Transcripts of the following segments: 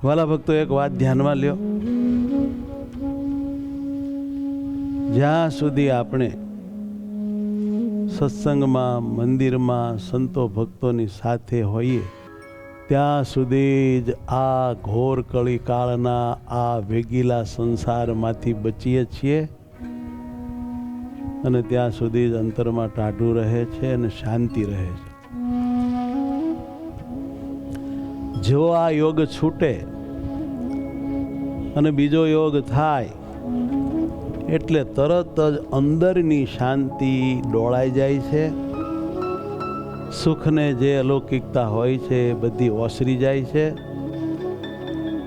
વાલા ભક્તો, એક વાત ધ્યાનમાં લ્યો, જ્યાં સુધી આપણે સત્સંગમાં, મંદિરમાં, સંતો ભક્તોની સાથે હોઈએ ત્યાં સુધી જ આ ઘોર કળી કાળના આ વેગીલા સંસારમાંથી બચીએ છીએ અને ત્યાં સુધી જ અંતરમાં ટાઢું રહે છે અને શાંતિ રહે છે. જો આ યોગ છૂટે અને બીજો યોગ થાય એટલે તરત જ અંદરની શાંતિ ડોળાઈ જાય છે. સુખને જે અલૌકિકતા હોય છે એ બધી ઓસરી જાય છે.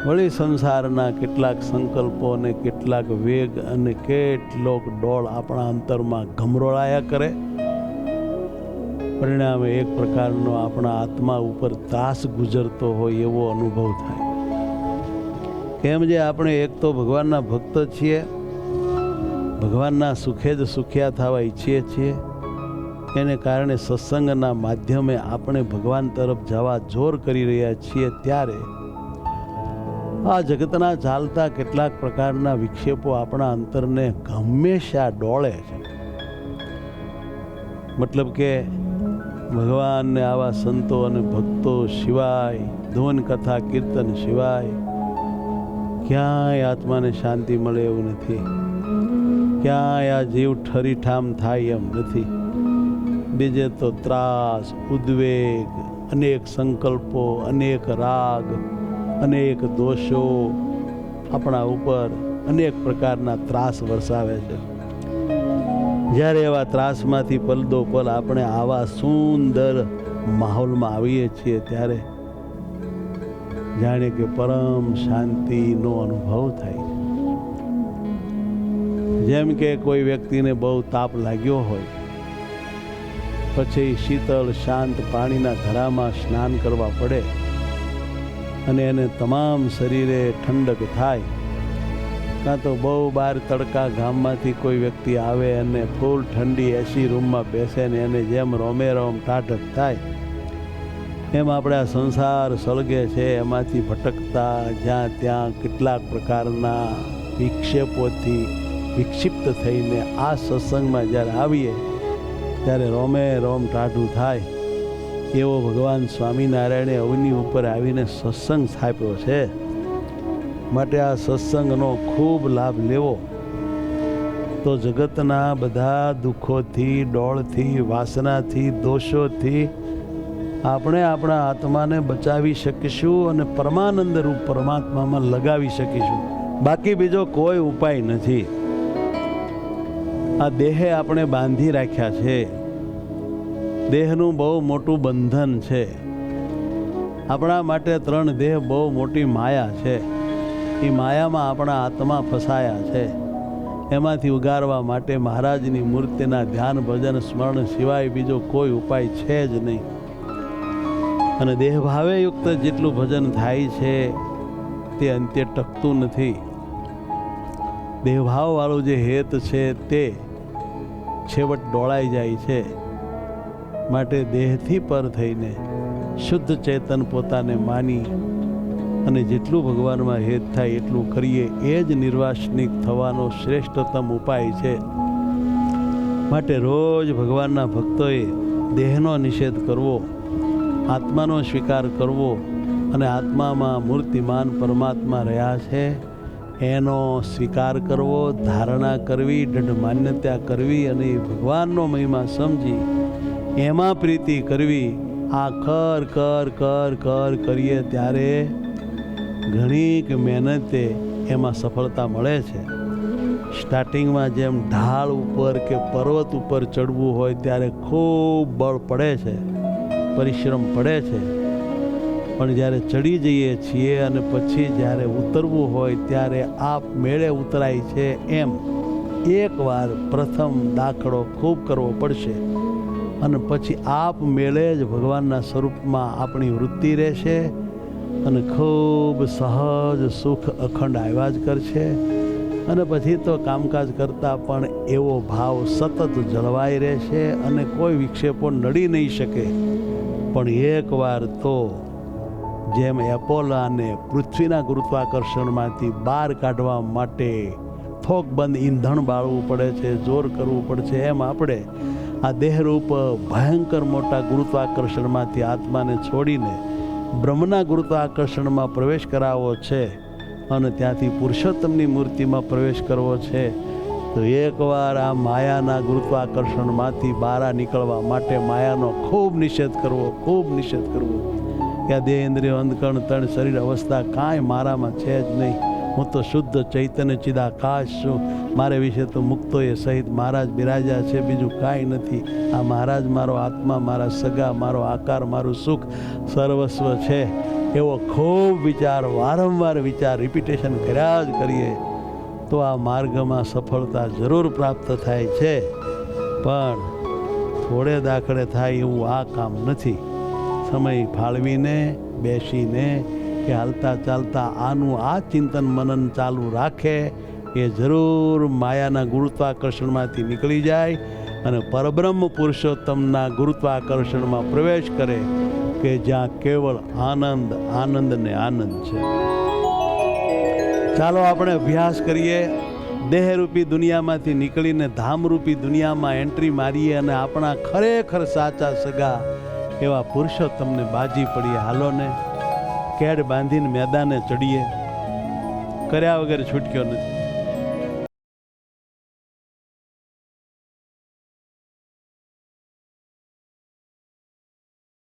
વળી સંસારના કેટલાક સંકલ્પો અને કેટલાક વેગ અને કેટલોક ડોળ આપણા અંતરમાં ઘમરોળાયા કરે. પરિણામે એક પ્રકારનો આપણા આત્મા ઉપર ત્રાસ ગુજરતો હોય એવો અનુભવ થાય. કેમ જે આપણે એક તો ભગવાનના ભક્ત છીએ, ભગવાનના સુખે જ સુખ્યા થવા ઈચ્છીએ છીએ, એને કારણે સત્સંગના માધ્યમે આપણે ભગવાન તરફ જવા જોર કરી રહ્યા છીએ. ત્યારે આ જગતના ચાલતા કેટલાક પ્રકારના વિક્ષેપો આપણા અંતરને હંમેશા ડોળે છે. મતલબ કે ભગવાનને આવા સંતો અને ભક્તો સિવાય, ધૂન કથા કીર્તન સિવાય ક્યાંય આત્માને શાંતિ મળે એવું નથી. ક્યાંય આ જીવ ઠરીઠામ થાય એમ નથી. બીજે તો ત્રાસ, ઉદ્વેગ, અનેક સંકલ્પો, અનેક રાગ, અનેક દોષો આપણા ઉપર અનેક પ્રકારના ત્રાસ વરસાવે છે. જ્યારે એવા ત્રાસમાંથી પલદો પલ આપણે આવા સુંદર માહોલમાં આવીએ છીએ ત્યારે જાણે કે પરમ શાંતિનો અનુભવ થાય છે. જેમ કે કોઈ વ્યક્તિને બહુ તાપ લાગ્યો હોય, પછી શીતળ શાંત પાણીના ધરામાં સ્નાન કરવા પડે અને એને તમામ શરીરે ઠંડક થાય. કાં તો બહુ બહાર તડકા ગામમાંથી કોઈ વ્યક્તિ આવે અને ફૂલ ઠંડી એસી રૂમમાં બેસે ને એને જેમ રોમે રોમ ટાઢક થાય, એમ આપણે આ સંસાર સળગે છે એમાંથી ભટકતા જ્યાં ત્યાં કેટલાક પ્રકારના વિક્ષેપોથી વિક્ષિપ્ત થઈને આ સત્સંગમાં જ્યારે આવીએ ત્યારે રોમે રોમ ટાઢું થાય. એવો ભગવાન સ્વામિનારાયણે અવની ઉપર આવીને સત્સંગ સ્થાપ્યો છે. માટે આ સત્સંગનો ખૂબ લાભ લેવો તો જગતના બધા દુઃખોથી, ડોળથી, વાસનાથી, દોષોથી આપણે આપણા આત્માને બચાવી શકીશું અને પરમાનંદ રૂપ પરમાત્મામાં લગાવી શકીશું. બાકી બીજો કોઈ ઉપાય નથી. આ દેહે આપણે બાંધી રાખ્યા છે. દેહનું બહુ મોટું બંધન છે. આપણા માટે 3 દેહ બહુ મોટી માયા છે. એ માયામાં આપણા આત્મા ફસાયા છે. એમાંથી ઉગારવા માટે મહારાજની મૂર્તિના ધ્યાન, ભજન, સ્મરણ સિવાય બીજો કોઈ ઉપાય છે જ નહીં. અને દેહભાવે યુક્ત જેટલું ભજન થાય છે તે અંતે ટકતું નથી. દેહભાવવાળું જે હેત છે તે છેવટ ડોળાઈ જાય છે. માટે દેહથી પર થઈને શુદ્ધ ચેતન પોતાને માની અને જેટલું ભગવાનમાં હેત થાય એટલું કરીએ એ જ નિર્વાસનિક થવાનો શ્રેષ્ઠતમ ઉપાય છે. માટે રોજ ભગવાનના ભક્તોએ દેહનો નિષેધ કરવો, આત્માનો સ્વીકાર કરવો અને આત્મામાં મૂર્તિમાન પરમાત્મા રહ્યા છે એનો સ્વીકાર કરવો, ધારણા કરવી, દૃઢ માન્યતા કરવી અને ભગવાનનો મહિમા સમજી એમાં પ્રીતિ કરવી. આ કર કર કર કર કરીએ ત્યારે ઘણીક મહેનતે એમાં સફળતા મળે છે. સ્ટાર્ટિંગમાં જેમ ઢાળ ઉપર કે પર્વત ઉપર ચડવું હોય ત્યારે ખૂબ બળ પડે છે, પરિશ્રમ પડે છે. પણ જ્યારે ચડી જઈએ છીએ અને પછી જ્યારે ઉતરવું હોય ત્યારે આપ મેળે ઉતરાય છે. એમ એકવાર પ્રથમ દાખલો ખૂબ કરવો પડશે અને પછી આપ મેળે જ ભગવાનના સ્વરૂપમાં આપણી વૃત્તિ રહેશે અને ખૂબ સહજ સુખ અખંડ આવ્યા જ કરશે. અને પછી તો કામકાજ કરતાં પણ એવો ભાવ સતત જળવાઈ રહેશે અને કોઈ વિક્ષેપો નડી નહીં શકે. પણ એકવાર તો જેમ એપોલાને પૃથ્વીના ગુરુત્વાકર્ષણમાંથી બહાર કાઢવા માટે થોકબંધ ઈંધણ બાળવું પડે છે, જોર કરવું પડે છે, એમ આપણે આ દેહરૂપ ભયંકર મોટા ગુરુત્વાકર્ષણમાંથી આત્માને છોડીને બ્રહ્મના ગુરુત્વાકર્ષણમાં પ્રવેશ કરાવવો છે અને ત્યાંથી પુરુષોત્તમની મૂર્તિમાં પ્રવેશ કરવો છે. તો એકવાર આ માયાના ગુરુત્વાકર્ષણમાંથી બહાર નીકળવા માટે માયાનો ખૂબ નિષેધ કરવો, ખૂબ નિષેધ કરવો કે આ દેહ ઇન્દ્રિયો અંધકરણ તણ શરીર અવસ્થા કાંઈ મારામાં છે જ નહીં. હું તો શુદ્ધ ચૈતન્ય ચિદાકાશ છું. મારે વિશે તો મુક્તોએ સહિત મહારાજ બિરાજા છે, બીજું કાંઈ નથી. આ મહારાજ મારો આત્મા, મારા સગા, મારો આકાર, મારું સુખ, સર્વસ્વ છે. એવો ખૂબ વિચાર, વારંવાર વિચાર રિપીટેશન કર્યા જ કરીએ તો આ માર્ગમાં સફળતા જરૂર પ્રાપ્ત થાય છે. પણ થોડે દાખલે થાય એવું આ કામ નથી. સમય ફાળવીને બેસીને કે હાલતા ચાલતા આનું આ ચિંતન મનન ચાલુ રાખે એ જરૂર માયાના ગુરુત્વાકર્ષણમાંથી નીકળી જાય અને પરબ્રહ્મ પુરુષોત્તમના ગુરુત્વાકર્ષણમાં પ્રવેશ કરે કે જ્યાં કેવળ આનંદ, આનંદ ને આનંદ છે. ચાલો આપણે અભ્યાસ કરીએ. દેહરૂપી દુનિયામાંથી નીકળીને ધામરૂપી દુનિયામાં એન્ટ્રી મારીએ અને આપણા ખરેખર સાચા સગા એવા પુરુષોત્તમને બાજી પડીએ. હાલો ને, કેડ બાંધીને મેદાને ચડીએ, કર્યા વગર છૂટક્યો નથી.